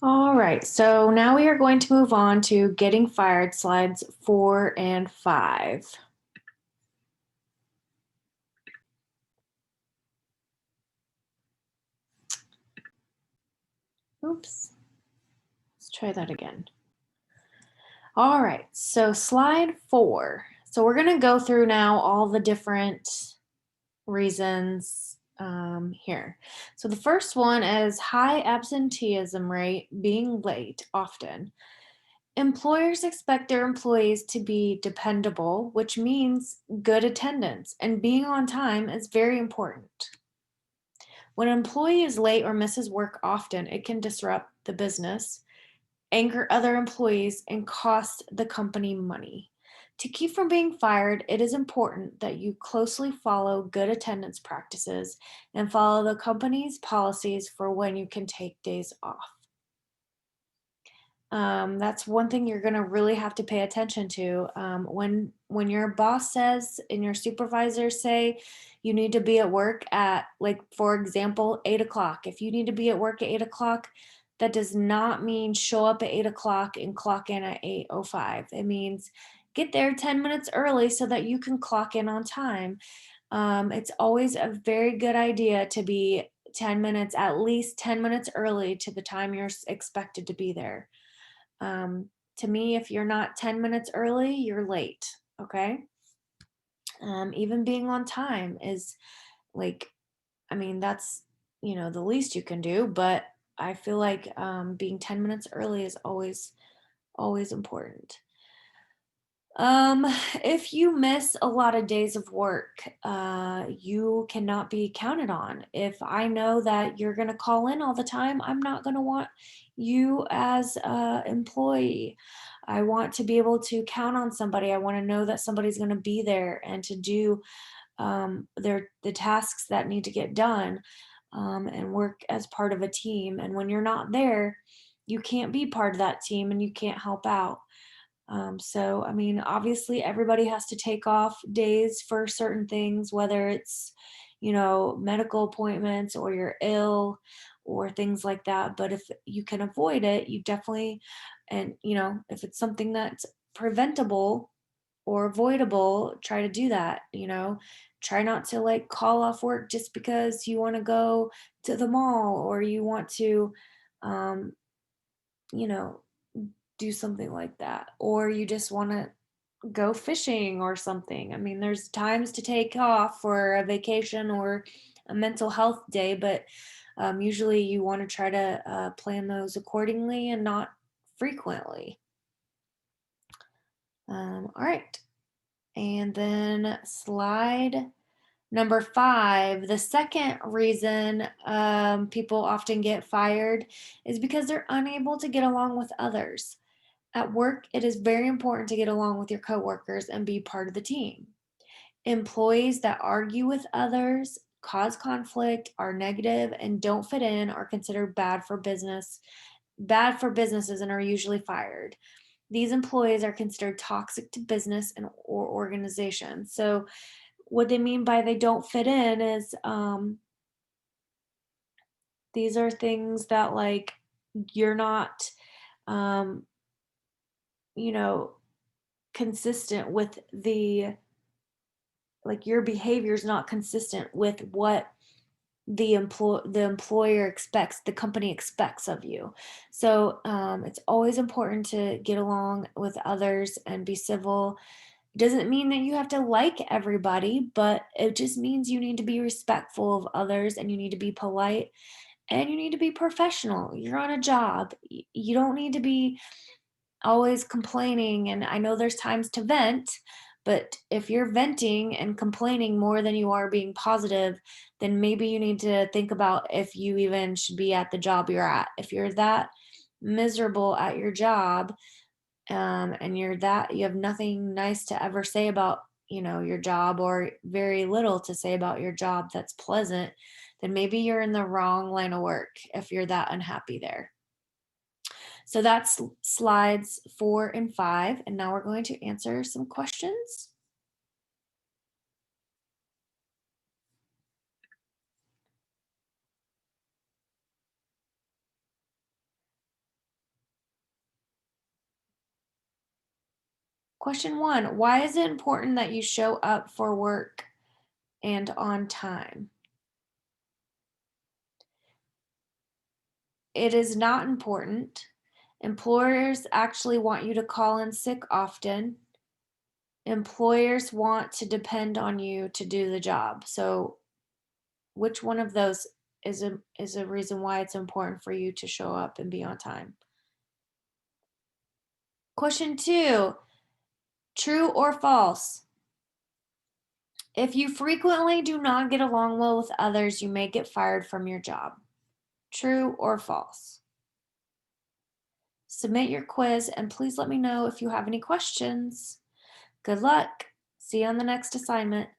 All right, so now we are going to move on to getting fired slides 4 and 5. Oops, let's try that again. All right, so slide 4. So we're going to go through now all the different reasons here. So the first one is high absenteeism rate, being late often. Employers expect their employees to be dependable, which means good attendance, and being on time is very important. When an employee is late or misses work often, it can disrupt the business, anger other employees, and cost the company money. To keep from being fired, it is important that you closely follow good attendance practices and follow the company's policies for when you can take days off. That's one thing you're gonna really have to pay attention to. When your boss says and your supervisors say you need to be at work at, like, for example, 8 o'clock. If you need to be at work at 8 o'clock, that does not mean show up at 8 o'clock and clock in at 8:05. It means get there 10 minutes early so that you can clock in on time. It's always a very good idea to be 10 minutes, at least 10 minutes early to the time you're expected to be there. To me, if you're not 10 minutes early, you're late. Okay. Even being on time is like, I mean, that's, the least you can do, but I feel like being 10 minutes early is always important. Um, if you miss a lot of days of work, you cannot be counted on. If I know that you're going to call in all the time, I'm not going to want you as a employee. I want to be able to count on somebody. I want to know that somebody's going to be there and to do the tasks that need to get done, and work as part of a team. And when you're not there, you can't be part of that team and you can't help out. So, I mean, obviously, everybody has to take off days for certain things, whether it's, medical appointments or you're ill or things like that. But if you can avoid it, you definitely, and, if it's something that's preventable or avoidable, try to do that. Try not to like call off work just because you want to go to the mall or you want to, um, you know, do something like that, or you just want to go fishing or something. I mean, there's times to take off for a vacation or a mental health day, but usually you want to try to plan those accordingly and not frequently. All right. And then slide number 5, the second reason people often get fired is because they're unable to get along with others. At work, it is very important to get along with your coworkers and be part of the team. Employees that argue with others, cause conflict, are negative, and don't fit in are considered bad for businesses and are usually fired. These employees are considered toxic to business and or organization. So what they mean by they don't fit in is these are things that, like, you're not um, you know consistent with your behavior is not consistent with what the employer expects, the company expects of you. So it's always important to get along with others and be civil. It doesn't mean that you have to like everybody, but it just means you need to be respectful of others and you need to be polite and you need to be professional. You're on a job. You don't need to be always complaining. And I know there's times to vent, but if you're venting and complaining more than you are being positive, then maybe you need to think about if you even should be at the job you're at. If you're that miserable at your job, and you have nothing nice to ever say about, your job, or very little to say about your job that's pleasant, then maybe you're in the wrong line of work if you're that unhappy there. So that's slides 4 and 5. And now we're going to answer some questions. Question 1, why is it important that you show up for work and on time? It is not important. Employers actually want you to call in sick often. Employers want to depend on you to do the job. So, which one of those is a reason why it's important for you to show up and be on time? Question 2, true or false? If you frequently do not get along well with others, you may get fired from your job. True or false? Submit your quiz and please let me know if you have any questions. Good luck. See you on the next assignment.